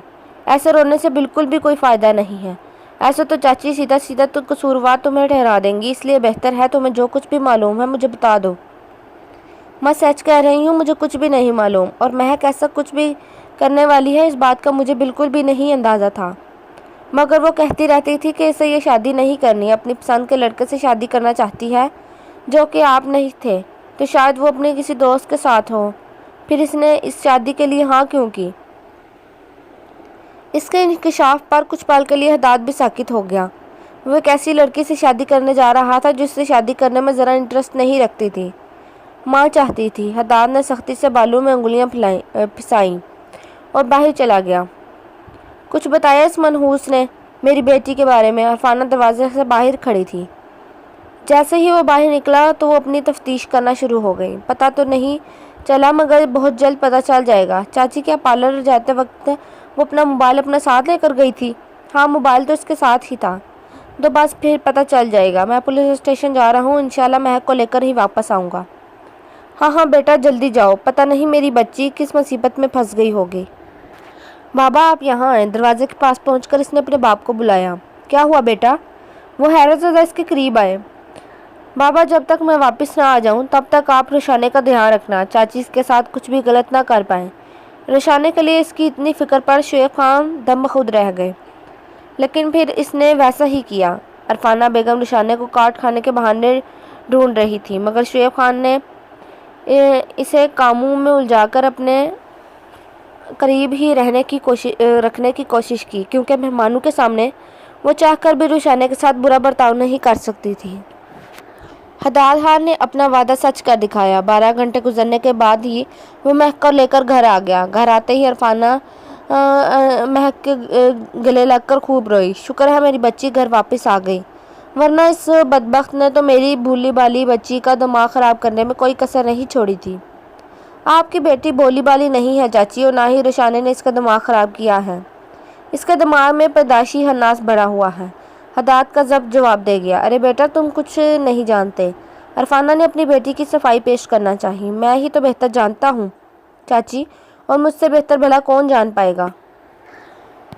ایسے رونے سے بالکل بھی کوئی فائدہ نہیں ہے۔ ایسے تو چاچی سیدھا تو قصوروار تمہیں ٹھہرا دیں گی، اس لیے بہتر ہے تمہیں جو کچھ بھی معلوم ہے مجھے بتا دو۔ میں سچ کہہ رہی ہوں، مجھے کچھ بھی نہیں معلوم، اور مہک ایسا کچھ بھی کرنے والی ہے اس بات کا مجھے بالکل بھی نہیں اندازہ تھا، مگر وہ کہتی رہتی تھی کہ اسے یہ شادی نہیں کرنی، اپنی پسند کے لڑکے سے شادی کرنا چاہتی ہے جو کہ آپ نہیں تھے، تو شاید وہ اپنے کسی دوست کے ساتھ ہو۔ پھر اس نے اس شادی کے لیے ہاں کیوں کی؟ اس کے انکشاف پر کچھ پل کے لیے حداد بھی ساکت ہو گیا۔ وہ ایک ایسی لڑکی سے شادی کرنے جا رہا تھا جس سے شادی کرنے میں ذرا انٹرسٹ نہیں رکھتی تھی۔ ماں چاہتی تھی۔ حداد نے سختی سے بالوں میں انگلیاں پھسائیں۔ اور باہر چلا گیا۔ کچھ بتایا اس منحوس نے میری بیٹی کے بارے میں؟ عرفانہ دروازے سے باہر کھڑی تھی۔ جیسے ہی وہ باہر نکلا تو وہ اپنی تفتیش کرنا شروع ہو گئی۔ پتہ تو نہیں چلا مگر بہت جلد پتہ چل جائے گا۔ چاچی کیا پارلر جاتے وقت وہ اپنا موبائل اپنے ساتھ لے کر گئی تھی؟ ہاں، موبائل تو اس کے ساتھ ہی تھا۔ تو بس پھر پتہ چل جائے گا۔ میں پولیس اسٹیشن جا رہا ہوں، انشاءاللہ مہک کو لے کر ہی واپس آؤں گا۔ ہاں بیٹا جلدی جاؤ، پتہ نہیں میری بچی کس مصیبت میں پھنس گئی ہوگی۔ بابا آپ یہاں آئیں۔ دروازے کے پاس پہنچ کر اس نے اپنے باپ کو بلایا۔ کیا ہوا بیٹا؟ وہ حیرت زدہ اس کے قریب آئے۔ بابا جب تک میں واپس نہ آ جاؤں تب تک آپ روشانے کا دھیان رکھنا، چاچی اس کے ساتھ کچھ بھی غلط نہ کر پائیں۔ روشانے کے لیے اس کی اتنی فکر پر شعیب خان دم بخود رہ گئے، لیکن پھر اس نے ویسا ہی کیا۔ عرفانہ بیگم روشانے کو کاٹ کھانے کے بہانے ڈھونڈ رہی تھی مگر شعیب خان نے اسے کاموں میں الجھا کر اپنے قریب ہی رکھنے کی کوشش کی، کیونکہ مہمانوں کے سامنے وہ چاہ کر بھی روشانے کے ساتھ برا برتاؤ نہیں کر سکتی تھی۔ حداد خان نے اپنا وعدہ سچ کر دکھایا۔ 12 گھنٹے گزرنے کے بعد ہی وہ مہک کو لے کر گھر آ گیا۔ گھر آتے ہی عرفانہ مہک کے گلے لگ کر خوب روئی۔ شکر ہے میری بچی گھر واپس آ گئی، ورنہ اس بدبخت نے تو میری بھولی بالی بچی کا دماغ خراب کرنے میں کوئی کسر نہیں چھوڑی تھی۔ آپ کی بیٹی بولی بالی نہیں ہے چاچی، اور نہ ہی روشانے نے اس کا دماغ خراب کیا ہے، اس کے دماغ میں پیدائشی ہناس بڑھا ہوا ہے۔ حداد کا ضبط جواب دے گیا۔ ارے بیٹا تم کچھ نہیں جانتے۔ عرفانہ نے اپنی بیٹی کی صفائی پیش کرنا چاہی۔ میں ہی تو بہتر جانتا ہوں چاچی، اور مجھ سے بہتر بھلا کون جان پائے گا؟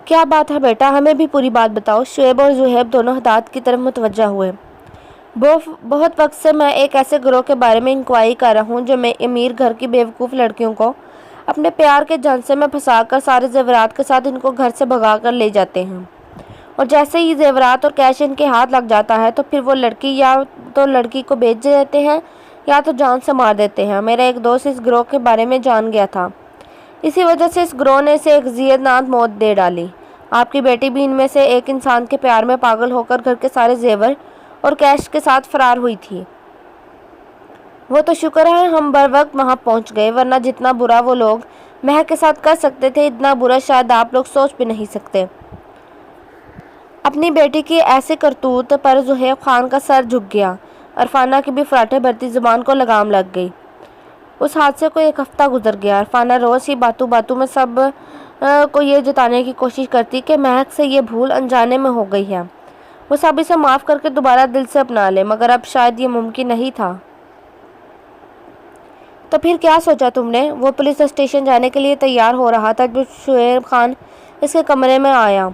کیا بات ہے بیٹا، ہمیں بھی پوری بات بتاؤ۔ شعیب اور زہیب دونوں حداد کی طرف متوجہ ہوئے۔ بہت وقت سے میں ایک ایسے گروہ کے بارے میں انکوائری کر رہا ہوں جو امیر گھر کی بیوقوف لڑکیوں کو اپنے پیار کے جھنسے میں پھنسا کر سارے زیورات کے ساتھ ان کو گھر سے بھگا کر لے جاتے ہیں، اور جیسے ہی زیورات اور کیش ان کے ہاتھ لگ جاتا ہے تو پھر وہ لڑکی یا تو لڑکی کو بیچ دیتے ہیں یا تو جان سے مار دیتے ہیں۔ میرا ایک دوست اس گروہ کے بارے میں جان گیا تھا، اسی وجہ سے اس گروہ نے اسے ایک ذیتناک موت دے ڈالی۔ آپ کی بیٹی بھی ان میں سے ایک انسان کے پیار میں پاگل ہو کر گھر کے سارے زیور اور کیش کے ساتھ فرار ہوئی تھی۔ وہ تو شکر ہے ہم بر وقت وہاں پہنچ گئے، ورنہ جتنا برا وہ لوگ مہک کے ساتھ کر سکتے تھے اتنا برا شاید آپ لوگ سوچ بھی نہیں سکتے۔ اپنی بیٹی کی ایسی کرتوت پر زہیب خان کا سر جھک گیا۔ عرفانہ کی بھی فراٹے بھرتی زبان کو لگام لگ گئی۔ اس حادثے کو 1 ہفتہ گزر گیا۔ عرفانہ روز ہی باتوں میں سب کو یہ جتانے کی کوشش کرتی کہ مہک سے یہ بھول انجانے میں ہو گئی ہے، وہ سب اسے معاف کر کے دوبارہ دل سے اپنا لے، مگر اب شاید یہ ممکن نہیں تھا۔ تو پھر کیا سوچا تم نے؟ وہ پولیس اسٹیشن جانے کے لیے تیار ہو رہا تھا جب شعیب خان اس کے کمرے میں آیا۔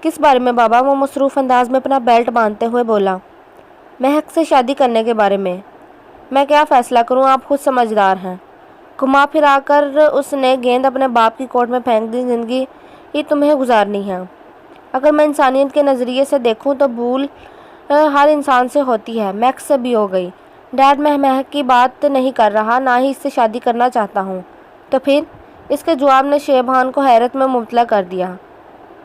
کس بارے میں بابا؟ وہ مصروف انداز میں اپنا بیلٹ باندھتے ہوئے بولا۔ مہک سے شادی کرنے کے بارے میں۔ میں کیا فیصلہ کروں، آپ خود سمجھدار ہیں۔ گھما پھرا کر اس نے گیند اپنے باپ کی کوٹ میں پھینک دی۔ زندگی ہی تمہیں گزارنی ہے۔ اگر میں انسانیت کے نظریے سے دیکھوں تو بھول ہر انسان سے ہوتی ہے، مہک سے بھی ہو گئی۔ ڈیڈ میں مہک کی بات نہیں کر رہا، نہ ہی اس سے شادی کرنا چاہتا ہوں۔ تو پھر؟ اس کے جواب نے شعیب خان کو حیرت میں مبتلا کر دیا۔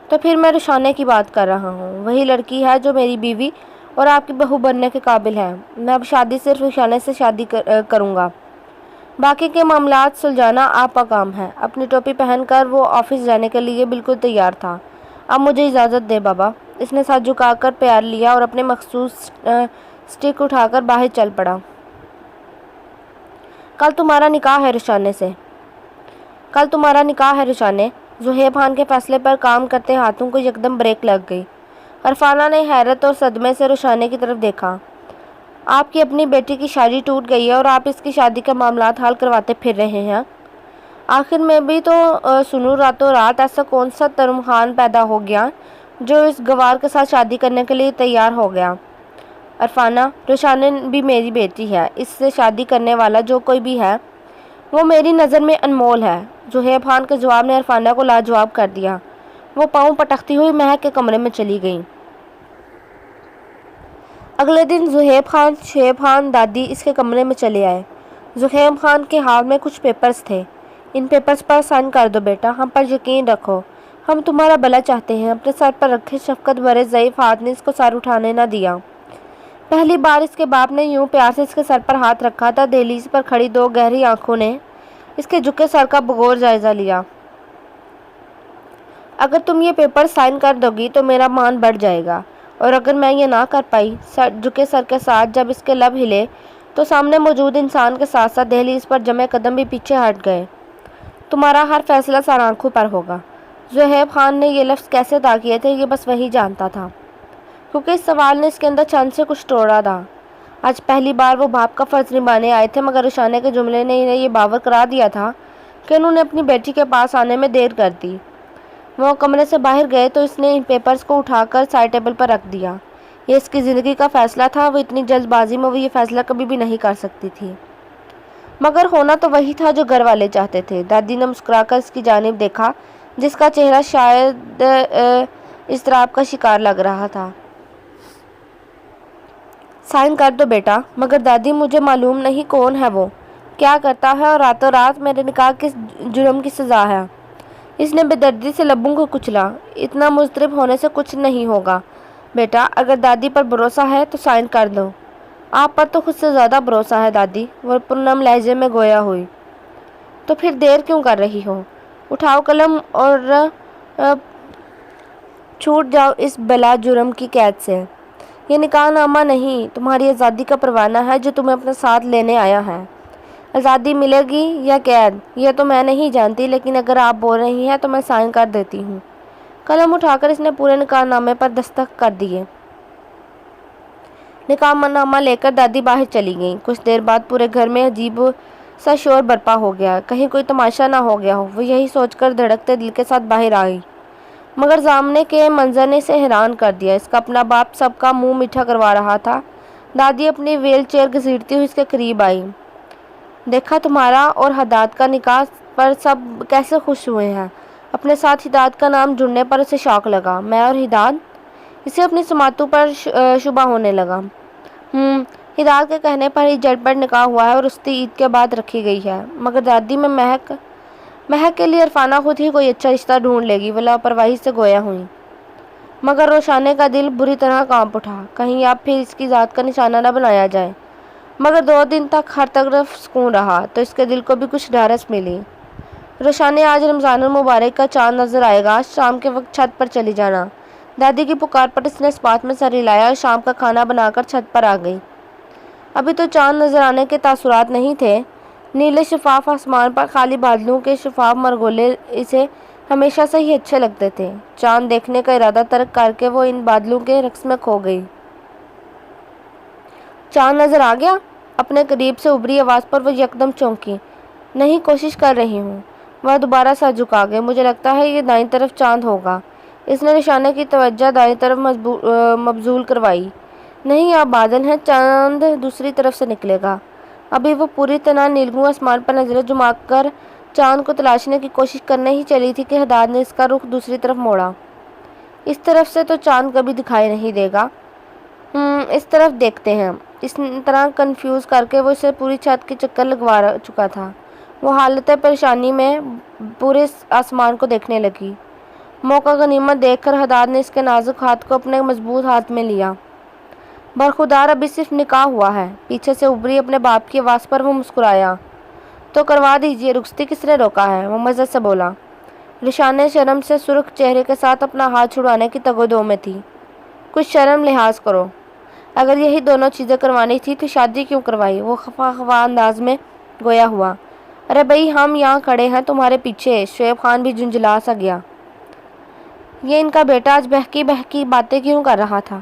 تو پھر میں روشانے کی بات کر رہا ہوں، وہی لڑکی ہے جو میری بیوی اور آپ کی بہو بننے کے قابل ہے۔ میں اب شادی صرف روشانے سے شادی کروں گا، باقی کے معاملات سلجھانا آپ کا کام ہے۔ اپنی ٹوپی پہن کر وہ آفس جانے کے لیے بالکل تیار تھا۔ اب مجھے اجازت دے بابا۔ اس نے سر جھکا کر پیار لیا اور اپنے مخصوص سٹک اٹھا کر باہر چل پڑا۔ کل تمہارا نکاح ہے روشانے سے۔ کل تمہارا نکاح ہے روشانے۔ زہیب خان کے فیصلے پر کام کرتے ہاتھوں کو یکدم بریک لگ گئی۔ عرفانہ نے حیرت اور صدمے سے روشانے کی طرف دیکھا۔ آپ کی اپنی بیٹی کی شادی ٹوٹ گئی ہے اور آپ اس کی شادی کے معاملات حل کرواتے پھر رہے ہیں۔ آخر میں بھی تو سنو راتوں رات ایسا کون سا ترم خان پیدا ہو گیا جو اس گوار کے ساتھ شادی کرنے کے لیے تیار ہو گیا؟ عرفانہ، روشانے بھی میری بیٹی ہے، اس سے شادی کرنے والا جو کوئی بھی ہے وہ میری نظر میں انمول ہے۔ زہیب خان کے جواب نے عرفانہ کو لاجواب کر دیا۔ وہ پاؤں پٹکتی ہوئی مہک کے کمرے میں چلی گئی۔ اگلے دن زہیب خان، شعیب خان، دادی اس کے کمرے میں چلے آئے۔ زہیب خان کے ہاتھ میں کچھ پیپرز تھے۔ ان پیپرز پر سائن کر دو بیٹا، ہم پر یقین رکھو، ہم تمہارا بھلا چاہتے ہیں۔ اپنے سر پر رکھے شفقت بھرے ضعیف ہاتھ نے اس کو سر اٹھانے نہ دیا۔ پہلی بار اس کے باپ نے یوں پیار سے اس کے سر پر ہاتھ رکھا تھا۔ دہلیز پر کھڑی 2 گہری آنکھوں نے اس کے جھکے سر کا بغور جائزہ لیا۔ اگر تم یہ پیپر سائن کر دو گی تو میرا مان بڑھ جائے گا، اور اگر میں یہ نہ کر پائی، جھکے سر کے ساتھ جب اس کے لب ہلے تو سامنے موجود انسان کے ساتھ ساتھ دہلیز پر جمے قدم بھی پیچھے ہٹ گئے۔ تمہارا ہر فیصلہ سر آنکھوں پر ہوگا۔ زہیب خان نے یہ لفظ کیسے ادا کیے تھے یہ بس وہی جانتا تھا، کیونکہ اس سوال نے اس کے اندر چند سے کچھ توڑا تھا۔ آج پہلی بار وہ باپ کا فرض نبھانے آئے تھے، مگر رشانے کے جملے نے انہیں یہ باور کرا دیا تھا کہ انہوں نے اپنی بیٹی کے پاس آنے میں دیر کر دی۔ وہ کمرے سے باہر گئے تو اس نے ان پیپرز کو اٹھا کر سائڈ ٹیبل پر رکھ دیا۔ یہ اس کی زندگی کا فیصلہ تھا، وہ اتنی جلد بازی میں وہ یہ فیصلہ کبھی بھی نہیں کر سکتی تھی، مگر ہونا تو وہی تھا جو گھر والے چاہتے تھے۔ دادی نے مسکرا کر اس کی جانب دیکھا، جس کا چہرہ شاید اضطراب کا شکار لگ رہا تھا۔ سائن کر دو بیٹا۔ مگر دادی مجھے معلوم نہیں کون ہے وہ، کیا کرتا ہے اور راتوں رات میرے نکاح کس جرم کی سزا ہے۔ اس نے بے دردی سے لبوں کو کچلا۔ اتنا مضطرب ہونے سے کچھ نہیں ہوگا بیٹا، اگر دادی پر بھروسہ ہے تو سائن کر دو۔ آپ پر تو خود سے زیادہ بھروسہ ہے دادی، وہ پرنم لہجے میں گویا ہوئی۔ تو پھر دیر کیوں کر رہی ہو؟ اٹھاؤ قلم اور چھوٹ جاؤ اس بلا جرم کی قید سے۔ یہ نکاح نامہ نہیں، تمہاری آزادی کا پروانہ ہے جو تمہیں اپنے ساتھ لینے آیا ہے۔ آزادی ملے گی یا قید یہ تو میں نہیں جانتی، لیکن اگر آپ بول رہی ہیں تو میں سائن کر دیتی ہوں۔ قلم اٹھا کر اس نے پورے نکاح نامے پر دستخط کر دیے۔ نکاح نامہ لے کر دادی باہر چلی گئیں۔ کچھ دیر بعد پورے گھر میں عجیب سا شور برپا ہو گیا، کہیں کوئی تماشا نہ ہو گیا ہو۔ وہ یہی سوچ کر دھڑکتے دل کے ساتھ باہر آئی، مگر سامنے کے منظر نے اسے حیران کر دیا۔ اس کا اپنا باپ سب کا منہ میٹھا کروا رہا تھا۔ دادی اپنی ویل چیئر گھسیٹتی ہوئی اس کے قریب آئی۔ دیکھا تمہارا اور ہدایت کا نکاح پر سب کیسے خوش ہوئے ہیں۔ اپنے ساتھ ہدایت کا نام جڑنے پر اسے شوق لگا۔ میں اور ہدایت؟ اسے اپنی سماعتوں پر شبہ ہونے لگا۔ ہدایت کے کہنے پر ہی جھٹپٹ نکاح ہوا ہے اور رستی عید کے بعد رکھی گئی ہے۔ مگر دادی میں مہک کے لیے عرفانہ خود ہی کوئی اچھا رشتہ ڈھونڈ لے گی، وہ لاپرواہی سے گویا ہوئی۔ مگر روشانے کا دل بری طرح کانپ اٹھا، کہیں اب پھر اس کی ذات کا نشانہ نہ بنایا جائے۔ مگر 2 دن تک ہر طرف سکون رہا تو اس کے دل کو بھی کچھ ڈھارس ملی۔ روشانے آج رمضان المبارک کا چاند نظر آئے گا، آج شام کے وقت چھت پر چلی جانا۔ دادی کی پکار پر اس نے اس بات میں سر ہلایا اور شام کا کھانا بنا کر چھت پر آ گئی۔ ابھی تو چاند نظر آنے کے تاثرات نہیں تھے۔ نیلے شفاف آسمان پر خالی بادلوں کے شفاف مرگولے اسے ہمیشہ سے ہی اچھے لگتے تھے۔ چاند دیکھنے کا ارادہ ترک کر کے وہ ان بادلوں کے رقص میں کھو گئی۔ چاند نظر آ گیا؟ اپنے قریب سے ابری آواز پر وہ یکدم چونکی۔ نہیں، کوشش کر رہی ہوں۔ وہ دوبارہ سر جھکا گئے۔ مجھے لگتا ہے یہ دائیں طرف چاند ہوگا۔ اس نے رشانے کی توجہ دائیں طرف مبذول کروائی۔ نہیں، آپ بادل ہیں، چاند دوسری طرف سے نکلے گا۔ ابھی وہ پوری طرح نیلگوں آسمان پر نظریں جما کر چاند کو تلاشنے کی کوشش کرنے ہی چلی تھی کہ ہدایت نے اس کا رخ دوسری طرف موڑا۔ اس طرف سے تو چاند کبھی دکھائی نہیں دے گا۔ اس طرف دیکھتے ہیں۔ اس طرح کنفیوز کر کے وہ اسے پوری چھت کے چکر لگوا چکا تھا۔ وہ حالت پریشانی میں پورے آسمان کو دیکھنے لگی۔ موقع غنیمت دیکھ کر ہدایت نے اس کے نازک ہاتھ کو اپنے مضبوط ہاتھ میں لیا۔ برخودار ابھی صرف نکاح ہوا ہے۔ پیچھے سے ابری اپنے باپ کی آواز پر وہ مسکرایا۔ تو کروا دیجیے، رخصتی کس نے روکا ہے؟ وہ مزے سے بولا۔ رشانے شرم سے سرخ چہرے کے ساتھ اپنا ہاتھ چھڑوانے کی تگ و دو میں تھی۔ کچھ شرم لحاظ کرو، اگر یہی دونوں چیزیں کروانی تھی تو شادی کیوں کروائی؟ وہ خفا خفا انداز میں گویا ہوا۔ ارے بھائی، ہم یہاں کھڑے ہیں تمہارے پیچھے۔ شعیب خان بھی جھنجھلا سا گیا۔ یہ ان کا بیٹا آج بہکی بہکی باتیں کیوں کر رہا تھا؟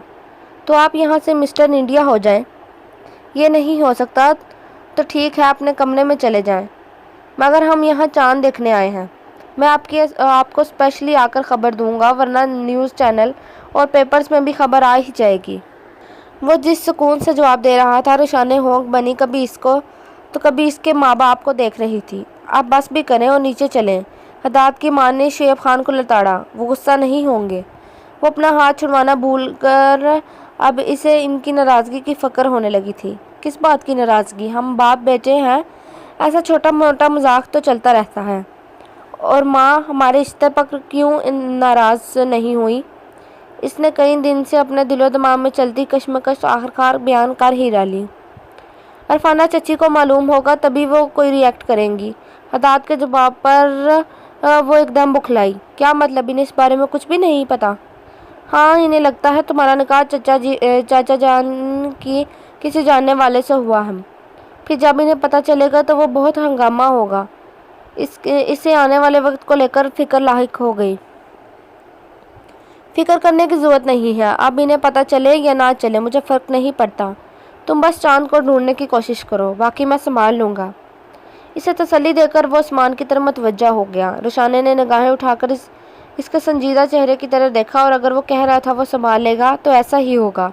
تو آپ یہاں سے مسٹر انڈیا ہو جائیں۔ یہ نہیں ہو سکتا۔ تو ٹھیک ہے، اپنے کمرے میں چلے جائیں۔ مگر ہم یہاں چاند دیکھنے آئے ہیں۔ میں آپ کو اسپیشلی آ کر خبر دوں گا، ورنہ نیوز چینل اور پیپرز میں بھی خبر آ ہی جائے گی۔ وہ جس سکون سے جواب دے رہا تھا، روشانے ہونک بنی کبھی اس کو تو کبھی اس کے ماں باپ کو دیکھ رہی تھی۔ آپ بس بھی کریں اور نیچے چلیں۔ ہدایت کی ماں نے شعیب خان کو لتاڑا۔ وہ غصہ نہیں ہوں گے؟ وہ اپنا ہاتھ چھڑوانا بھول کر اب اسے ان کی ناراضگی کی فکر ہونے لگی تھی۔ کس بات کی ناراضگی؟ ہم باپ بیٹے ہیں، ایسا چھوٹا موٹا مذاق تو چلتا رہتا ہے۔ اور ماں ہمارے رشتے پر کیوں ناراض نہیں ہوئی؟ اس نے کئی دن سے اپنے دل و دماغ میں چلتی کشمکش آخرکار بیان کر ہی ڈالی۔ عرفانہ چچی کو معلوم ہوگا، تبھی وہ کوئی ری ایکٹ کریں گی۔ ہدایت کے جواب پر وہ ایک دم بکھلائی۔ کیا مطلب انہیں اس بارے میں کچھ بھی نہیں پتا؟ ہاں، انہیں لگتا ہے تمہارا نکاح چاچا جان کی کسی جاننے والے سے ہوا ہے۔ پھر جب انہیں پتا چلے گا تو وہ بہت ہنگامہ ہوگا۔ اسے آنے والے وقت کو لے کر فکر لاحق ہو گئی۔ فکر کرنے کی ضرورت نہیں ہے، اب انہیں پتا چلے یا نہ چلے مجھے فرق نہیں پڑتا۔ تم بس چاند کو ڈھونڈنے کی کوشش کرو، باقی میں سنبھال لوں گا۔ اسے تسلی دے کر وہ آسمان کی طرف متوجہ ہو گیا۔ روشانے نے نگاہیں اٹھا کر اس کے سنجیدہ چہرے کی طرف دیکھا، اور اگر وہ کہہ رہا تھا وہ سنبھال لے گا تو ایسا ہی ہوگا،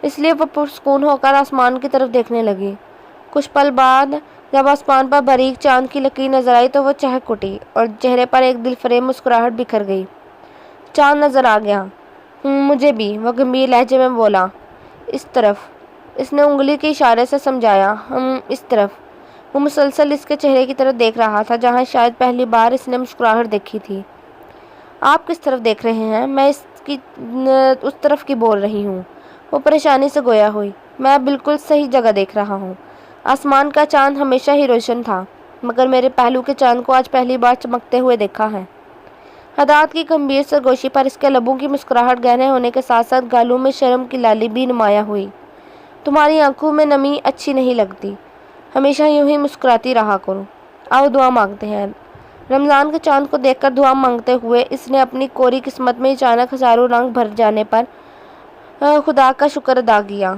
اس لیے وہ پرسکون ہو کر آسمان کی طرف دیکھنے لگی۔ کچھ پل بعد جب آسمان پر باریک چاند کی لکیر نظر آئی تو وہ چہک اٹھی اور چہرے پر ایک دل فریب مسکراہٹ بکھر گئی۔ چاند نظر آ گیا؟ مجھے بھی، وہ گمبھیر لہجے میں بولا۔ اس طرف، اس نے انگلی کے اشارے سے سمجھایا۔ اس طرف۔ وہ مسلسل اس کے چہرے کی طرف دیکھ رہا تھا جہاں شاید پہلی بار اس نے مسکراہٹ دیکھی تھی۔ آپ کس طرف دیکھ رہے ہیں؟ میں اس طرف کی بول رہی ہوں، وہ پریشانی سے گویا ہوئی۔ میں بالکل صحیح جگہ دیکھ رہا ہوں۔ آسمان کا چاند ہمیشہ ہی روشن تھا، مگر میرے پہلو کے چاند کو آج پہلی بار چمکتے ہوئے دیکھا ہے۔ حداد کی گمبھیر سرگوشی پر اس کے لبوں کی مسکراہٹ گہرے ہونے کے ساتھ ساتھ گالوں میں شرم کی لالی بھی نمایاں ہوئی۔ تمہاری آنکھوں میں نمی اچھی نہیں لگتی، ہمیشہ یوں ہی مسکراتی رہا کرو۔ آؤ دعا مانگتے ہیں۔ رمضان کے چاند کو دیکھ کر دعا مانگتے ہوئے اس نے اپنی کوری قسمت میں اچانک ہزاروں رنگ بھر جانے پر خدا کا شکر ادا کیا۔